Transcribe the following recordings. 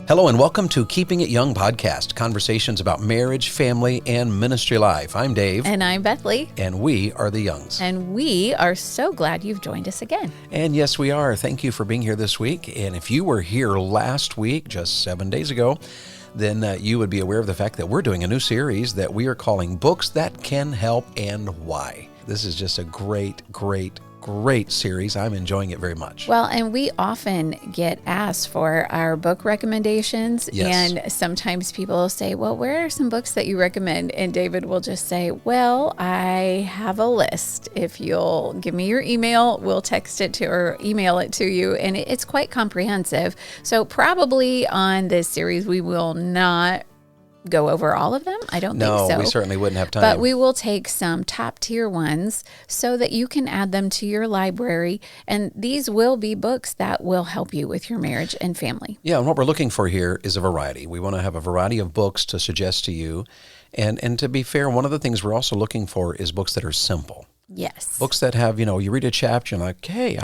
Hello and welcome to Keeping It Young podcast, conversations about marriage, family, and ministry life. I'm Dave. And I'm Bethlie. And we are the Youngs. And we are so glad you've joined us again. And yes, we are. Thank you for being here this week. And if you were here last week, just 7 days ago, then you would be aware of the fact that we're doing a new series that we are calling Books That Can Help and Why. This is just a great series. I'm enjoying it very much. Well, and we often get asked for our book recommendations. Yes. And sometimes people will say, well, where are some books that you recommend? And David will just say, well, I have a list. If you'll give me your email, we'll text it to or email it to you. And it's quite comprehensive. So probably on this series, we will not go over all of them. I don't think so. No, we certainly wouldn't have time. But we will take some top tier ones so that you can add them to your library. And these will be books that will help you with your marriage and family. Yeah, and what we're looking for here is a variety. We want to have a variety of books to suggest to you. And to be fair, one of the things we're also looking for is books that are simple. Yes. Books that have, you read a chapter and like, hey,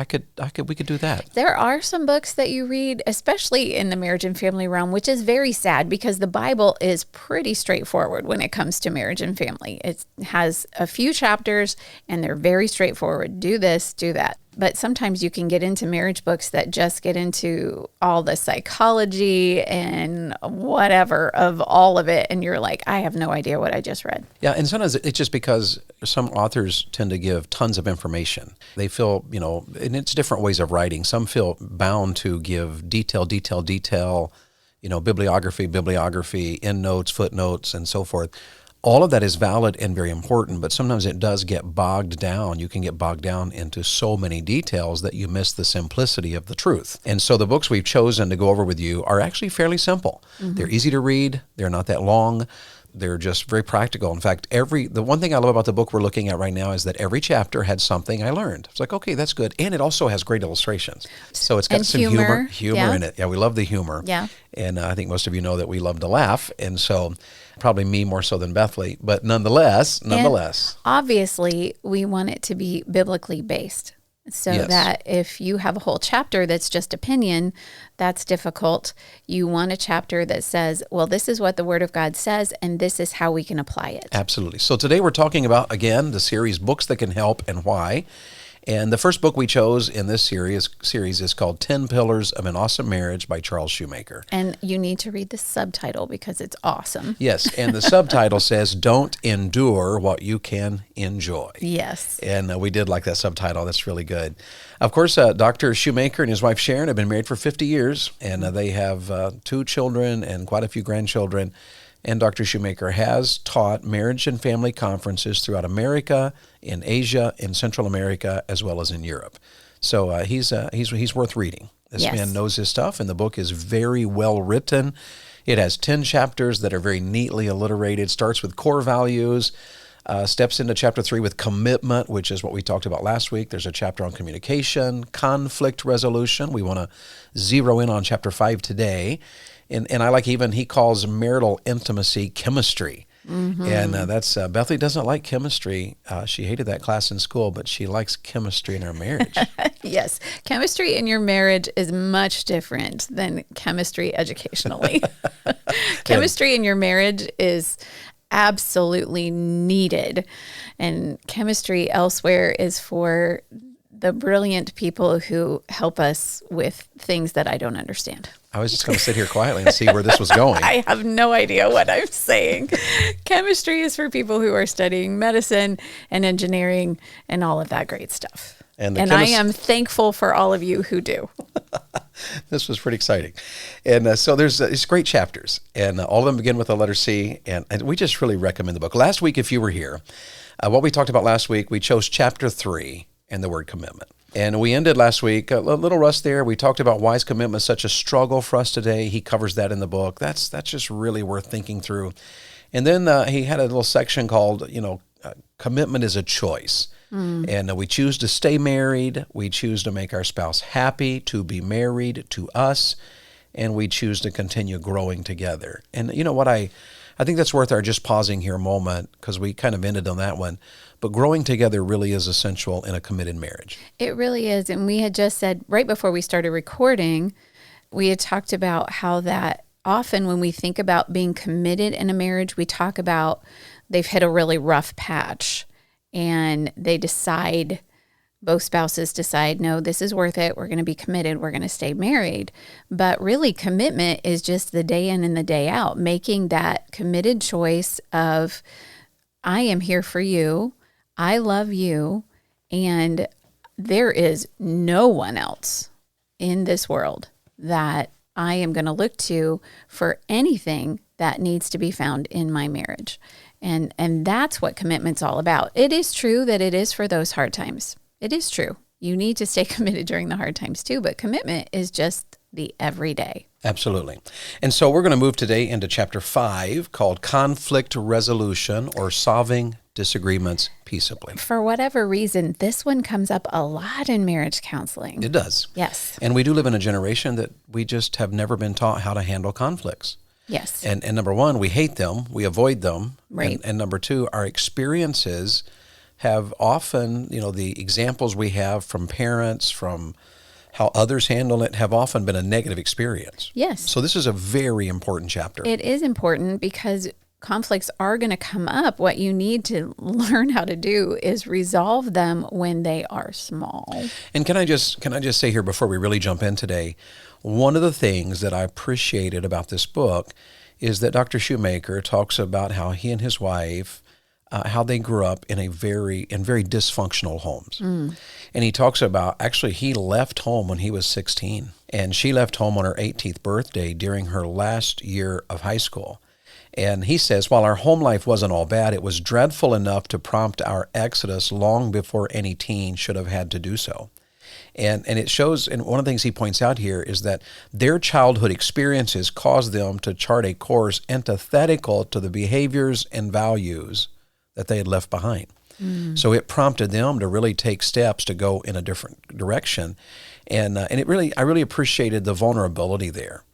we could do that. There are some books that you read, especially in the marriage and family realm, which is very sad because the Bible is pretty straightforward when it comes to marriage and family. It has a few chapters and they're very straightforward. Do this, do that. But sometimes you can get into marriage books that just get into all the psychology and whatever of all of it. And you're like, I have no idea what I just read. Yeah, and sometimes it's just because some authors tend to give tons of information. They feel, and it's different ways of writing. Some feel bound to give detail, bibliography, endnotes, footnotes, and so forth. All of that is valid and very important, but sometimes it does get bogged down. You can get bogged down into so many details that you miss the simplicity of the truth. And so the books we've chosen to go over with you are actually fairly simple. Mm-hmm. They're easy to read. They're not that long. They're just very practical. In fact, the one thing I love about the book we're looking at right now is that every chapter had something I learned. It's like, okay, that's good. And it also has great illustrations. So it's got some humor yeah. in it. Yeah, we love the humor. Yeah. And I think most of you know that we love to laugh. And so probably me more so than Bethlie, but nonetheless. And obviously, we want it to be biblically based. So yes. that if you have a whole chapter that's just opinion, that's difficult. You want a chapter that says, well, this is what the Word of God says, and this is how we can apply it. Absolutely. So today we're talking about, again, the series Books That Can Help and Why. And the first book we chose in this series is called 10 Pillars of an Awesome Marriage by Charles Shoemaker. And you need to read the subtitle because it's awesome. Yes, and the subtitle says, Don't Endure What You Can Enjoy. Yes. And we did like that subtitle. That's really good. Of course, Dr. Shoemaker and his wife Sharon have been married for 50 years, and they have 2 children and quite a few grandchildren. And Dr. Shoemaker has taught marriage and family conferences throughout America, in Asia, in Central America, as well as in Europe. So he's worth reading. This yes. man knows his stuff, and the book is very well written. It has 10 chapters that are very neatly alliterated. Starts with core values, steps into chapter 3 with commitment, which is what we talked about last week. There's a chapter on communication, conflict resolution. We want to zero in on chapter 5 today. And I like even he calls marital intimacy chemistry. Mm-hmm. And that's Bethlie doesn't like chemistry. She hated that class in school, but she likes chemistry in her marriage. Yes. Chemistry in your marriage is much different than chemistry educationally. Chemistry in your marriage is absolutely needed. And chemistry elsewhere is for the brilliant people who help us with things that I don't understand. I was just going to sit here quietly and see where this was going. I have no idea what I'm saying. Chemistry is for people who are studying medicine and engineering and all of that great stuff. And I am thankful for all of you who do. This was pretty exciting. And so there's these great chapters, and all of them begin with the letter C, and we just really recommend the book. Last week, if you were here, what we talked about last week, we chose chapter 3 and the word commitment. And we ended last week, a little rust there. We talked about why is commitment such a struggle for us today. He covers that in the book. That's just really worth thinking through. And then he had a little section called, commitment is a choice. And we choose to stay married. We choose to make our spouse happy, to be married to us. And we choose to continue growing together. And you know what, I think that's worth our just pausing here a moment because we kind of ended on that one. But growing together really is essential in a committed marriage. It really is. And we had just said right before we started recording, we had talked about how that often when we think about being committed in a marriage, we talk about they've hit a really rough patch and both spouses decide, no, this is worth it. We're going to be committed. We're going to stay married. But really, commitment is just the day in and the day out, making that committed choice of, I am here for you. I love you. And there is no one else in this world that I am going to look to for anything that needs to be found in my marriage. And that's what commitment's all about. It is true that it is for those hard times. It is true. You need to stay committed during the hard times too, but commitment is just the everyday. Absolutely. And so we're going to move today into chapter 5 called Conflict Resolution, or Solving Disagreements Peaceably. For whatever reason, this one comes up a lot in marriage counseling. It does. Yes. And we do live in a generation that we just have never been taught how to handle conflicts. Yes. And number one, we hate them, we avoid them. Right. And number two, our experiences have often, the examples we have from parents, from how others handle it, have often been a negative experience. Yes. So this is a very important chapter. It is important because conflicts are going to come up. What you need to learn how to do is resolve them when they are small. And can I just say here before we really jump in today, one of the things that I appreciated about this book is that Dr. Shoemaker talks about how he and his wife, how they grew up in very dysfunctional homes. And he talks about, actually, he left home when he was 16, and she left home on her 18th birthday during her last year of high school. And he says, while our home life wasn't all bad, it was dreadful enough to prompt our exodus long before any teen should have had to do so. And it shows, and one of the things he points out here is that their childhood experiences caused them to chart a course antithetical to the behaviors and values that they had left behind. So it prompted them to really take steps to go in a different direction. And I really appreciated the vulnerability there.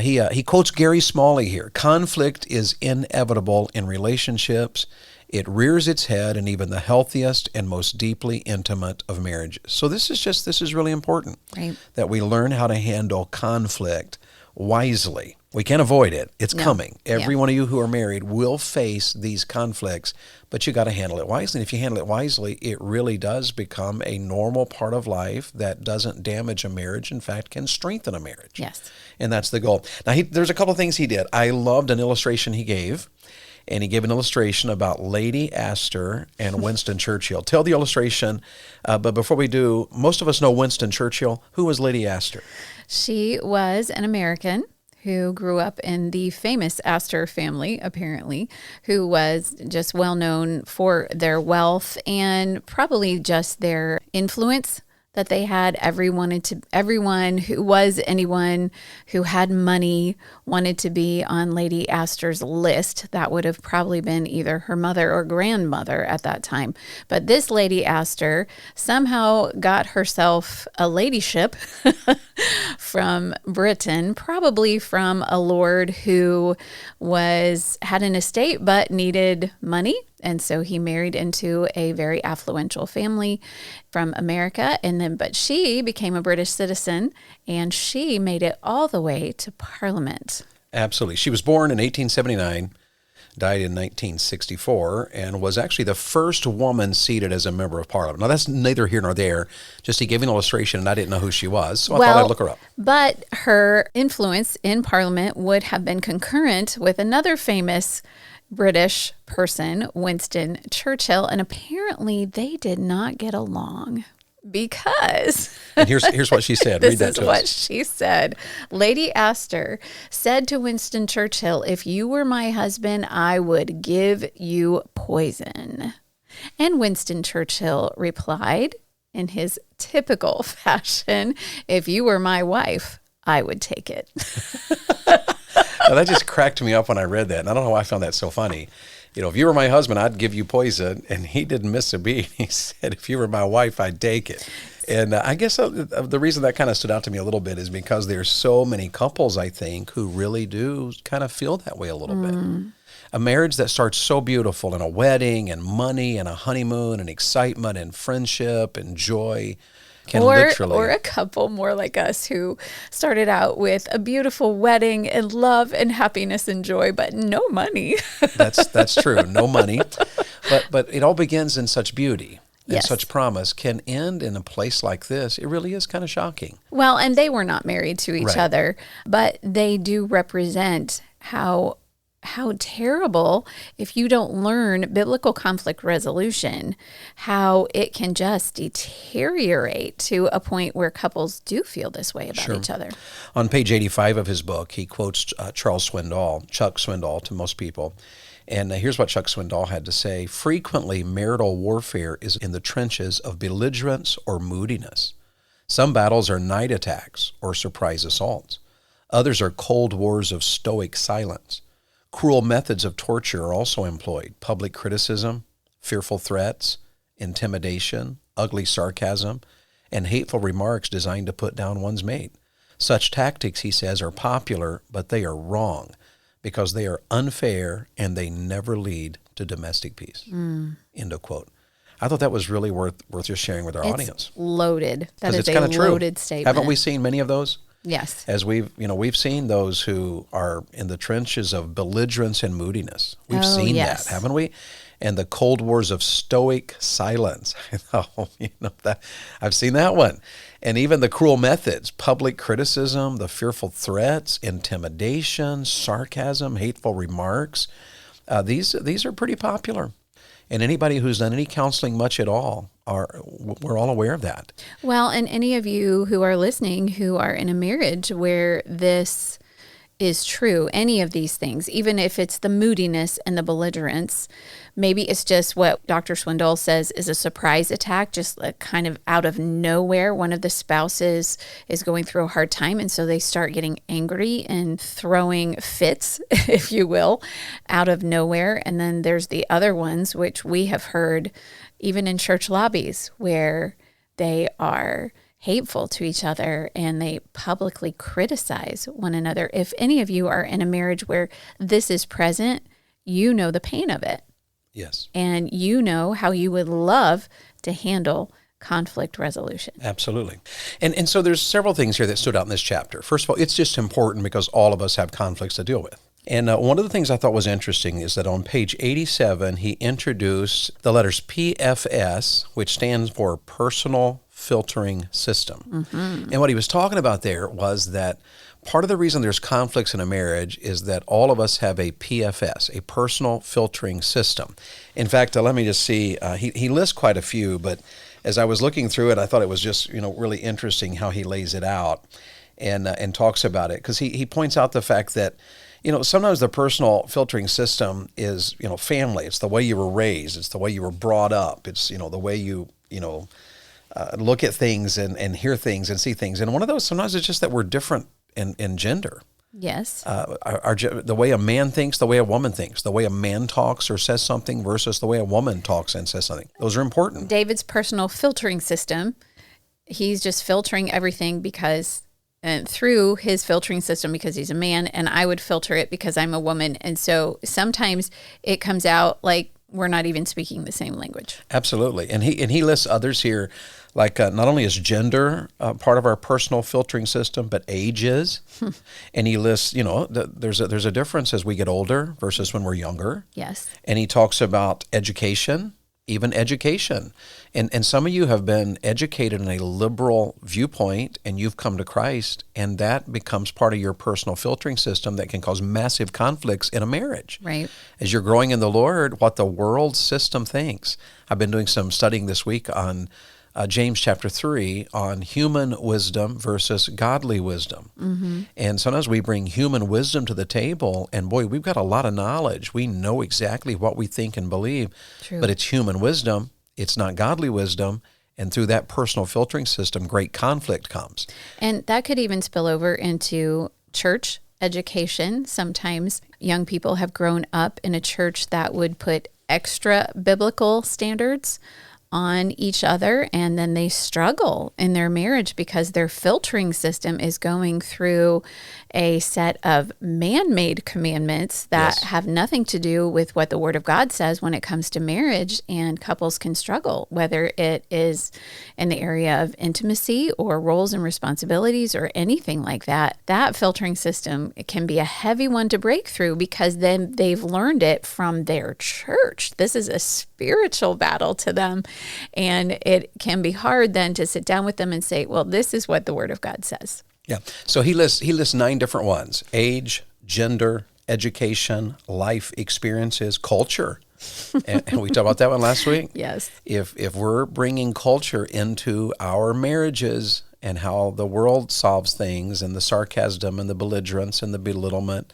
He quotes Gary Smalley here. Conflict is inevitable in relationships. It rears its head in even the healthiest and most deeply intimate of marriages. So this is really important, right, that we learn how to handle conflict wisely. We can't avoid it. It's coming. Every one of you who are married will face these conflicts, but you got to handle it wisely. And if you handle it wisely, it really does become a normal part of life that doesn't damage a marriage. In fact, can strengthen a marriage. Yes. And that's the goal. Now, there's a couple of things he did. I loved an illustration he gave. And he gave an illustration about Lady Astor and Winston Churchill. Tell the illustration, but before we do, most of us know Winston Churchill. Who was Lady Astor? She was an American who grew up in the famous Astor family, apparently, who was just well known for their wealth and probably just their influence that they had. Anyone who had money wanted to be on Lady Astor's list. That would have probably been either her mother or grandmother at that time. But this Lady Astor somehow got herself a ladyship from Britain, probably from a lord who had an estate but needed money. And so he married into a very affluential family from America. But she became a British citizen, and she made it all the way to Parliament. Absolutely. She was born in 1879, died in 1964, and was actually the first woman seated as a member of Parliament. Now, that's neither here nor there. Just he gave an illustration, and I didn't know who she was, so I thought I'd look her up. But her influence in Parliament would have been concurrent with another famous British person, Winston Churchill, and apparently they did not get along because... And here's what she said. Read that to us. This is what she said. Lady Astor said to Winston Churchill, "If you were my husband, I would give you poison." And Winston Churchill replied in his typical fashion, "If you were my wife, I would take it." Now, that just cracked me up when I read that. And I don't know why I found that so funny. If you were my husband, I'd give you poison. And he didn't miss a beat. He said, if you were my wife, I'd take it. And I guess the reason that kind of stood out to me a little bit is because there's so many couples, I think, who really do kind of feel that way a little bit. A marriage that starts so beautiful, and a wedding and money and a honeymoon and excitement and friendship and joy, can or literally... a couple more like us who started out with a beautiful wedding and love and happiness and joy, but no money. That's true. No money. But it all begins in such beauty. And Yes. such promise can end in a place like this. It really is kind of shocking. Well, and they were not married to each Right. other, but they do represent how terrible, if you don't learn biblical conflict resolution, how it can just deteriorate to a point where couples do feel this way about each other. On page 85 of his book, he quotes Charles Swindoll, Chuck Swindoll to most people. And here's what Chuck Swindoll had to say. Frequently, marital warfare is in the trenches of belligerence or moodiness. Some battles are night attacks or surprise assaults. Others are cold wars of stoic silence. Cruel methods of torture are also employed. Public criticism, fearful threats, intimidation, ugly sarcasm, and hateful remarks designed to put down one's mate. Such tactics, he says, are popular, but they are wrong because they are unfair and they never lead to domestic peace. End of quote. I thought that was really worth just sharing with our audience. Loaded. That 'Cause is it's a kinda true. loaded statement. Haven't we seen many of those? Yes. As we've seen those who are in the trenches of belligerence and moodiness. We've seen yes. that, haven't we? And the cold wars of stoic silence. I've seen that one. And even the cruel methods, public criticism, the fearful threats, intimidation, sarcasm, hateful remarks. These are pretty popular. And anybody who's done any counseling much at all, we're all aware of that. Well, and any of you who are listening who are in a marriage where this is true, any of these things, even if it's the moodiness and the belligerence, maybe it's just what Dr. Swindoll says is a surprise attack, just kind of out of nowhere. One of the spouses is going through a hard time, and so they start getting angry and throwing fits, if you will, out of nowhere. And then there's the other ones, which we have heard even in church lobbies, where they are hateful to each other and they publicly criticize one another. If any of you are in a marriage where this is present, you know the pain of it. Yes. And you know how you would love to handle conflict resolution. Absolutely. And so there's several things here that stood out in this chapter. First of all, it's just important because all of us have conflicts to deal with. And one of the things I thought was interesting is that on page 87, he introduced the letters PFS, which stands for Personal Filtering System. And what he was talking about there was that part of the reason there's conflicts in a marriage is that all of us have a PFS, a personal filtering system. In fact, let me just see, he lists quite a few, but as I was looking through it, I thought it was just really interesting how he lays it out and talks about it, because he points out the fact that sometimes the personal filtering system is, family. It's the way you were raised. It's the way you were brought up. It's, the way you look at things and hear things and see things. And one of those, sometimes it's just that we're different in gender. Yes. The way a man thinks, the way a woman thinks, the way a man talks or says something versus the way a woman talks and says something. Those are important. David's personal filtering system, he's just filtering everything because... and through his filtering system because he's a man, and I would filter it because I'm a woman. And so sometimes it comes out like we're not even speaking the same language. Absolutely. And he lists others here, like not only is gender part of our personal filtering system, but age is. And he lists, there's a difference as we get older versus when we're younger. Yes. And he talks about education. Even education. And some of you have been educated in a liberal viewpoint and you've come to Christ, and that becomes part of your personal filtering system that can cause massive conflicts in a marriage. Right. As you're growing in the Lord, what the world system thinks. I've been doing some studying this week on James chapter 3 on human wisdom versus godly wisdom. And sometimes we bring human wisdom to the table, and boy, we've got a lot of knowledge. We know exactly what we think and believe, True. but it's human wisdom. It's not godly wisdom. And through that personal filtering system, great conflict comes. And that could even spill over into church education. Sometimes young people have grown up in a church that would put extra biblical standards on each other, and then they struggle in their marriage because their filtering system is going through a set of man-made commandments that have nothing to do with what the Word of God says when it comes to marriage, and couples can struggle, whether it is in the area of intimacy or roles and responsibilities or anything like that. That filtering system can be a heavy one to break through because then they've learned it from their church. This is a spiritual battle to them, and it can be hard then to sit down with them and say, well, this is what the Word of God says. Yeah. So he lists 9 different ones: age, gender, education, life experiences, culture. And we talked about that one last week. Yes. If we're bringing culture into our marriages and how the world solves things, and the sarcasm and the belligerence and the belittlement,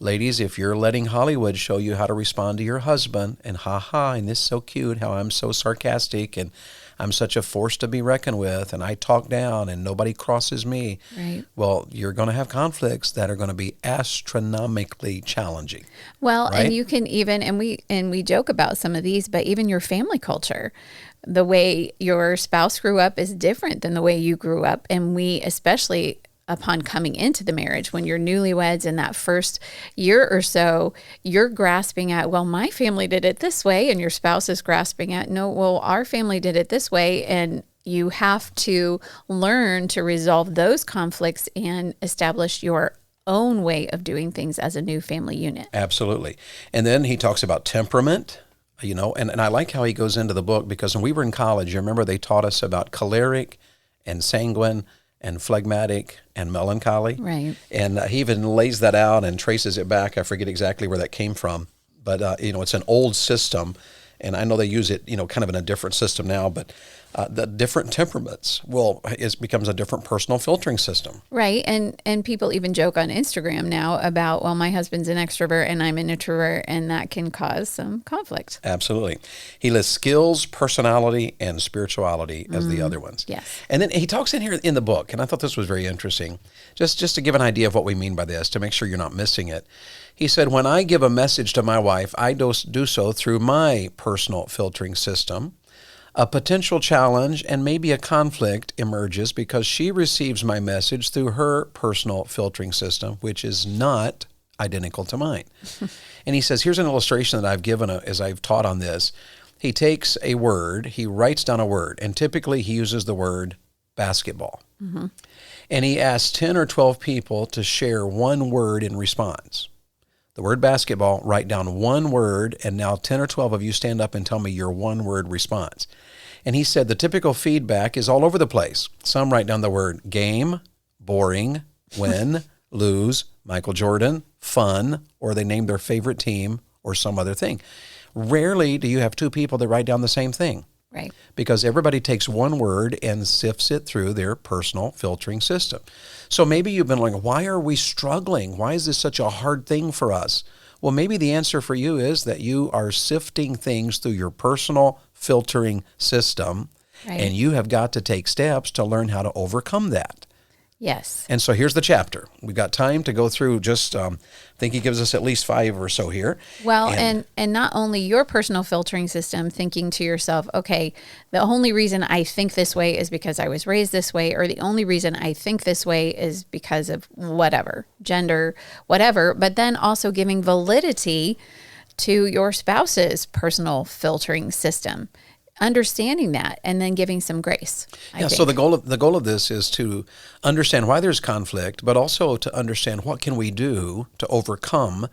ladies, if you're letting Hollywood show you how to respond to your husband, and and this is so cute, how I'm so sarcastic and I'm such a force to be reckoned with, and I talk down and nobody crosses me. Right. Well, you're going to have conflicts that are going to be astronomically challenging. Well, right? And you can even, and we joke about some of these, but even your family culture, the way your spouse grew up is different than the way you grew up. And we, especially upon coming into the marriage, when you're newlyweds in that first year or so, you're grasping at, well, my family did it this way, and your spouse is grasping at, no, well, our family did it this way. And you have to learn to resolve those conflicts and establish your own way of doing things as a new family unit. Absolutely. And then he talks about temperament, and I like how he goes into the book, because when we were in college, you remember they taught us about choleric and sanguine and phlegmatic and melancholy. Right. And he even lays that out and traces it back. I forget exactly where that came from, but it's an old system, and I know they use it, kind of in a different system now, but the different temperaments becomes a different personal filtering system. Right. And people even joke on Instagram now about, well, my husband's an extrovert and I'm an introvert, and that can cause some conflict. Absolutely. He lists skills, personality, and spirituality as the other ones. Yes. And then he talks in here in the book, and I thought this was very interesting, just to give an idea of what we mean by this, to make sure you're not missing it. He said, when I give a message to my wife, I do so through my personal filtering system. A potential challenge and maybe a conflict emerges because she receives my message through her personal filtering system, which is not identical to mine. And he says, here's an illustration that I've given as I've taught on this. He takes a word, he writes down a word, and typically he uses the word basketball. Mm-hmm. And he asks 10 or 12 people to share one word in response. The word basketball, write down one word, and now 10 or 12 of you stand up and tell me your one-word response. And he said the typical feedback is all over the place. Some write down the word game, boring, win, lose, Michael Jordan, fun, or they name their favorite team or some other thing. Rarely do you have 2 people that write down the same thing. Right. Because everybody takes one word and sifts it through their personal filtering system. So maybe you've been like, why are we struggling? Why is this such a hard thing for us? Well, maybe the answer for you is that you are sifting things through your personal filtering system, right. And you have got to take steps to learn how to overcome that. Yes. And so here's the chapter. We've got time to go through just, I think he gives us at least 5 or so here. Well, and not only your personal filtering system, thinking to yourself, okay, the only reason I think this way is because I was raised this way, or the only reason I think this way is because of whatever, gender, whatever, but then also giving validity to your spouse's personal filtering system. Understanding that and then giving some grace. I think. So the goal of this is to understand why there's conflict, but also to understand what can we do to overcome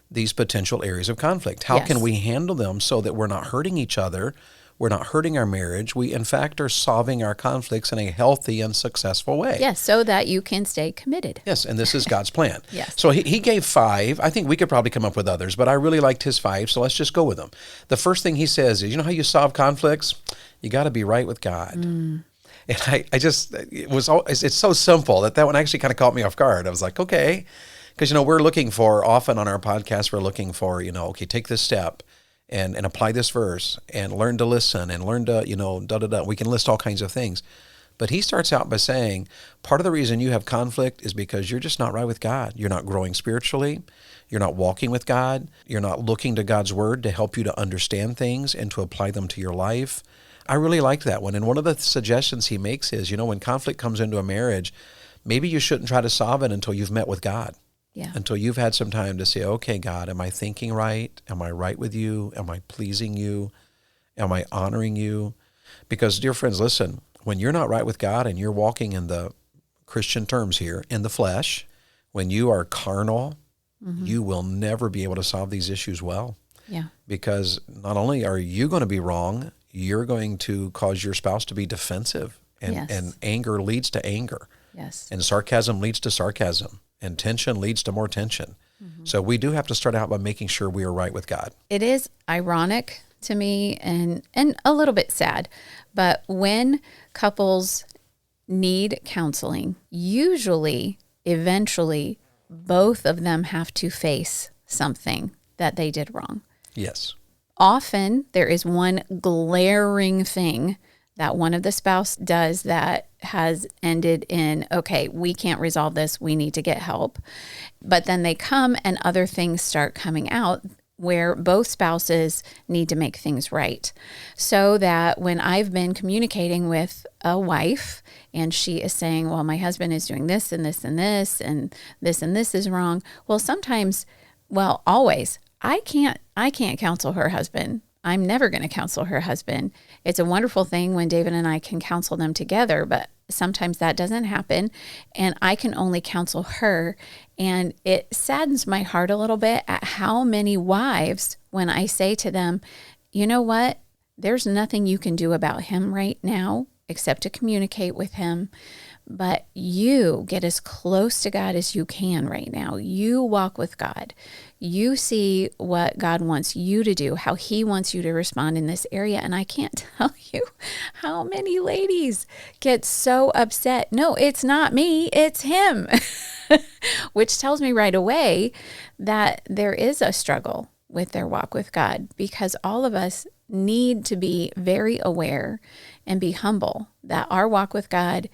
these potential areas of conflict. How can we handle them so that we're not hurting each other, we're not hurting our marriage, we in fact are solving our conflicts in a healthy and successful way. Yes, so that you can stay committed. Yes, and this is God's plan. Yes. So he gave 5. I think we could probably come up with others, but I really liked his 5, so let's just go with them. The first thing he says is, you know how you solve conflicts? You got to be right with God. And it's so simple that one actually kind of caught me off guard. I was like, okay, because we're looking for, often on our podcast, we're looking for, okay, take this step and apply this verse and learn to listen and learn to, We can list all kinds of things. But he starts out by saying, part of the reason you have conflict is because you're just not right with God. You're not growing spiritually. You're not walking with God. You're not looking to God's word to help you to understand things and to apply them to your life. I really like that one. And one of the suggestions he makes is, when conflict comes into a marriage, maybe you shouldn't try to solve it until you've met with God. Yeah. Until you've had some time to say, okay, God, am I thinking right? Am I right with you? Am I pleasing you? Am I honoring you? Because, dear friends, listen, when you're not right with God and you're walking in the Christian terms here, in the flesh, when you are carnal, you will never be able to solve these issues well. Yeah. Because not only are you going to be wrong, you're going to cause your spouse to be defensive. And anger leads to anger. Yes. And sarcasm leads to sarcasm. And tension leads to more tension. So we do have to start out by making sure we are right with God. It is ironic to me and a little bit sad, but when couples need counseling, usually, eventually, both of them have to face something that they did wrong. Yes. Often there is one glaring thing that one of the spouse does that has ended in, okay, we can't resolve this, we need to get help. But then they come and other things start coming out where both spouses need to make things right. So that when I've been communicating with a wife and she is saying, well, my husband is doing this and this and this and this is wrong. Well, sometimes, well, always, I can't counsel her husband. I'm never going to counsel her husband. It's a wonderful thing when David and I can counsel them together, but sometimes that doesn't happen, and I can only counsel her. And it saddens my heart a little bit at how many wives, when I say to them, you know what, there's nothing you can do about him right now except to communicate with him, but you get as close to God as you can right now. You walk with God. You see what God wants you to do, how he wants you to respond in this area. And I can't tell you how many ladies get so upset. No, it's not me, it's him, which tells me right away that there is a struggle with their walk with God, because all of us need to be very aware and be humble that our walk with God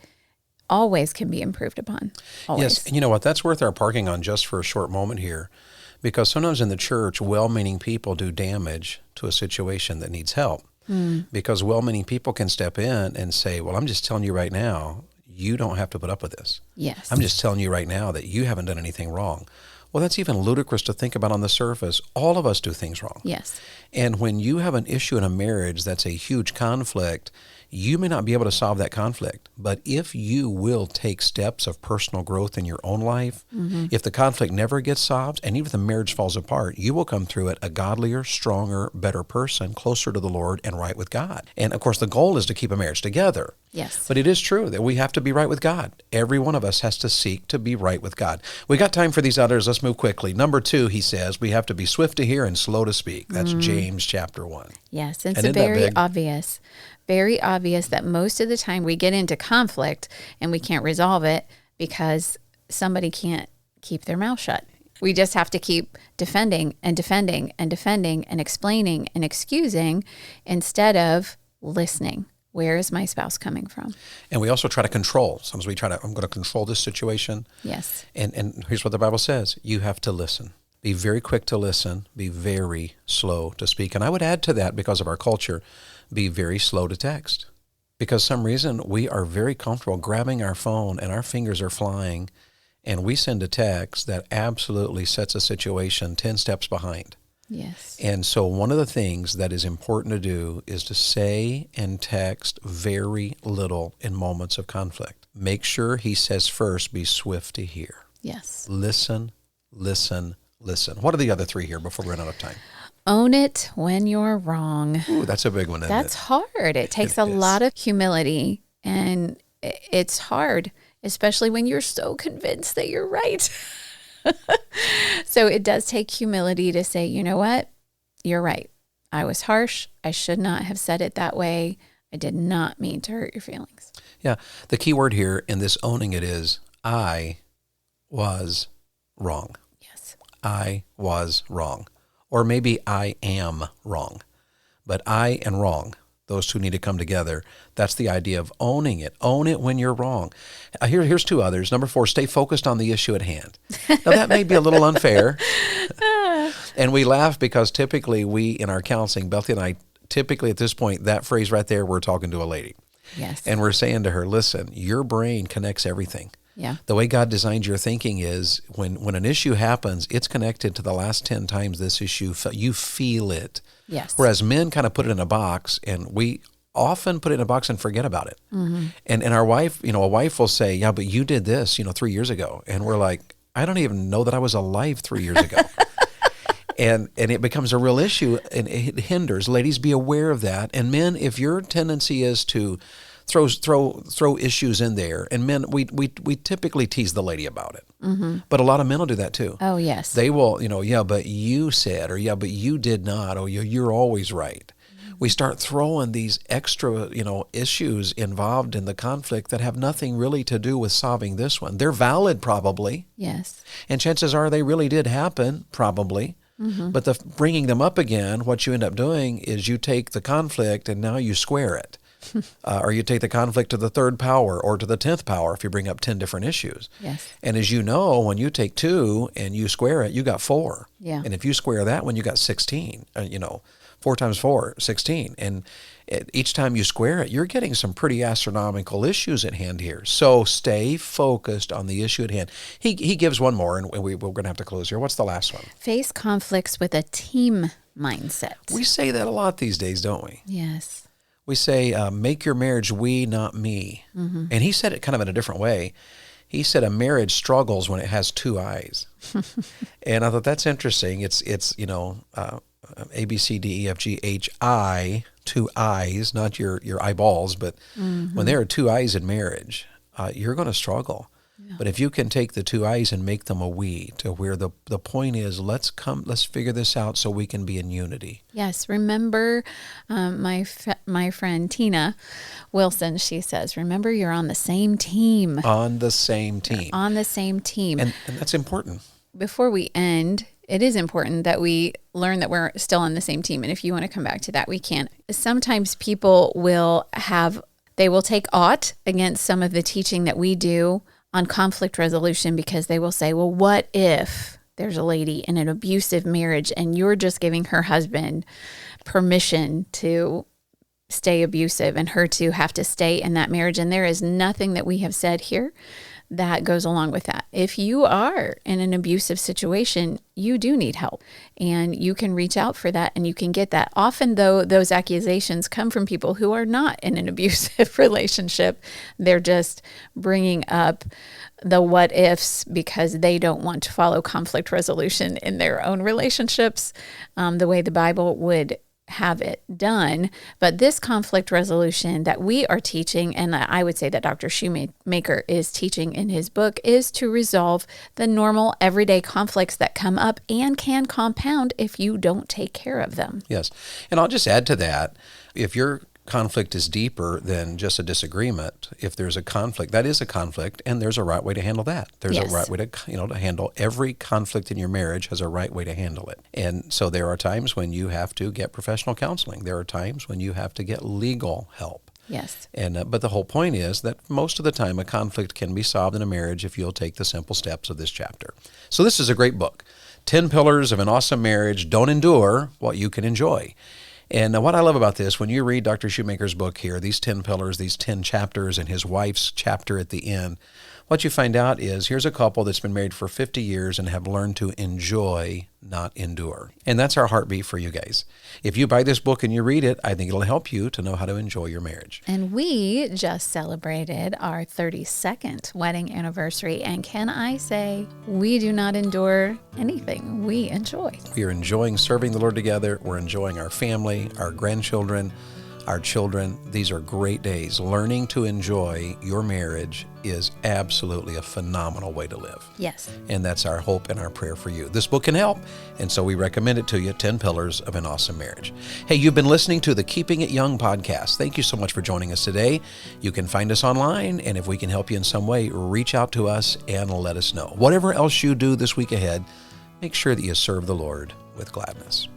always can be improved upon. Always. Yes, and you know what? That's worth our parking on just for a short moment here, because sometimes in the church, well-meaning people do damage to a situation that needs help. Because well-meaning people can step in and say, well, I'm just telling you right now, you don't have to put up with this. Yes. I'm just telling you right now that you haven't done anything wrong. Well, that's even ludicrous to think about on the surface. All of us do things wrong. Yes. And when you have an issue in a marriage that's a huge conflict, you may not be able to solve that conflict. But if you will take steps of personal growth in your own life, if the conflict never gets solved, and even if the marriage falls apart, you will come through it a godlier, stronger, better person, closer to the Lord and right with God. And of course, the goal is to keep a marriage together. Yes. But it is true that we have to be right with God. Every one of us has to seek to be right with God. We got time for these others. Let's move quickly. Number 2, he says, we have to be swift to hear and slow to speak. That's James chapter 1. Yes, it's very obvious that most of the time we get into conflict and we can't resolve it because somebody can't keep their mouth shut. We just have to keep defending and defending and defending and explaining and excusing instead of listening. Where is my spouse coming from? And we also try to control. Sometimes we I'm going to control this situation. Yes. And here's what the Bible says. You have to listen. Be very quick to listen. Be very slow to speak. And I would add to that, because of our culture, be very slow to text. Because some reason we are very comfortable grabbing our phone and our fingers are flying, and we send a text that absolutely sets a situation 10 steps behind. Yes. And so one of the things that is important to do is to say and text very little in moments of conflict. Make sure, he says first, be swift to hear. Yes. Listen, listen, listen. What are the other 3 here before we run out of time? Own it when you're wrong. Ooh, that's a big one, isn't That's it? hard. It takes a lot of humility, and it's hard, especially when you're so convinced that you're right. So it does take humility to say, you know what? You're right. I was harsh. I should not have said it that way. I did not mean to hurt your feelings. Yeah. The key word here in this owning it is, I was wrong. Yes. I was wrong. Or maybe I am wrong. But I and wrong, those two need to come together. That's the idea of owning it. Own it when you're wrong. Here's 2 others. Number 4, stay focused on the issue at hand. Now, that may be a little unfair. And we laugh because typically we, in our counseling, Bethlie and I typically at this point, that phrase right there, we're talking to a lady. Yes. And we're saying to her, listen, your brain connects everything. Yeah. The way God designed your thinking is when an issue happens, it's connected to the last 10 times this issue. You feel it. Yes. Whereas men kind of put it in a box, and we often put it in a box and forget about it. Mm-hmm. And our wife, a wife will say, yeah, but you did this, 3 years ago. And we're like, I don't even know that I was alive 3 years ago. And it becomes a real issue, and it hinders. Ladies, be aware of that. And men, if your tendency is to throw issues in there, and men, we typically tease the lady about it. Mm-hmm. But a lot of men will do that too. Oh, yes. They will, yeah, but you said, or yeah, but you did not, or you're always right. Mm-hmm. We start throwing these extra, issues involved in the conflict that have nothing really to do with solving this one. They're valid, probably. Yes. And chances are they really did happen, probably. Mm-hmm. But bringing them up again, what you end up doing is you take the conflict and now you square it. Or you take the conflict to the third power or to the 10th power if you bring up 10 different issues. Yes. And as you know, when you take 2 and you square it, you got 4. Yeah. And if you square that one, you got 16. 4 times 4, 16. And each time you square it, you're getting some pretty astronomical issues at hand here. So stay focused on the issue at hand. He gives one more, and we're going to have to close here. What's the last one? Face conflicts with a team mindset. We say that a lot these days, don't we? Yes. We say, make your marriage we, not me. Mm-hmm. And he said it kind of in a different way. He said a marriage struggles when it has 2 eyes. And I thought that's interesting. It's A, B, C, D, E, F, G, H, I, 2 eyes, not your eyeballs. But when there are 2 eyes in marriage, you're going to struggle. Yeah. But if you can take the 2 eyes and make them a we, to where the point is, let's figure this out so we can be in unity. Yes. Remember, my friend Tina Wilson, she says, remember you're on the same team. On the same team. You're on the same team. And that's important. Before we end, it is important that we learn that we're still on the same team. And if you want to come back to that, we can. Sometimes people will take aught against some of the teaching that we do on conflict resolution, because they will say, well, what if there's a lady in an abusive marriage and you're just giving her husband permission to stay abusive and her to have to stay in that marriage? And there is nothing that we have said here that goes along with that. If you are in an abusive situation, you do need help, and you can reach out for that and you can get that. Often, though, those accusations come from people who are not in an abusive relationship. They're just bringing up the what ifs because they don't want to follow conflict resolution in their own relationships the way the Bible would have it done. But this conflict resolution that we are teaching, and I would say that Dr. Shoemaker is teaching in his book, is to resolve the normal everyday conflicts that come up and can compound if you don't take care of them. Yes. And I'll just add to that, if your conflict is deeper than just a disagreement, if there's a conflict, that is a conflict, and there's a right way to handle that. There's a right way to, to handle every conflict in your marriage has a right way to handle it. And so there are times when you have to get professional counseling. There are times when you have to get legal help. Yes. And but the whole point is that most of the time a conflict can be solved in a marriage if you'll take the simple steps of this chapter. So this is a great book. 10 Pillars of an Awesome Marriage. Don't endure what you can enjoy. And what I love about this, when you read Dr. Shoemaker's book here, these 10 pillars, these 10 chapters, and his wife's chapter at the end, what you find out is here's a couple that's been married for 50 years and have learned to enjoy, not endure. And that's our heartbeat for you guys. If you buy this book and you read it, I think it'll help you to know how to enjoy your marriage. And we just celebrated our 32nd wedding anniversary. And can I say, we do not endure anything. We enjoy. We are enjoying serving the Lord together. We're enjoying our family, our grandchildren, our children. These are great days. Learning to enjoy your marriage is absolutely a phenomenal way to live. Yes. And that's our hope and our prayer for you. This book can help, and so we recommend it to you, 10 Pillars of an Awesome Marriage. Hey, you've been listening to the Keeping It Young podcast. Thank you so much for joining us today. You can find us online, and if we can help you in some way, reach out to us and let us know. Whatever else you do this week ahead, make sure that you serve the Lord with gladness.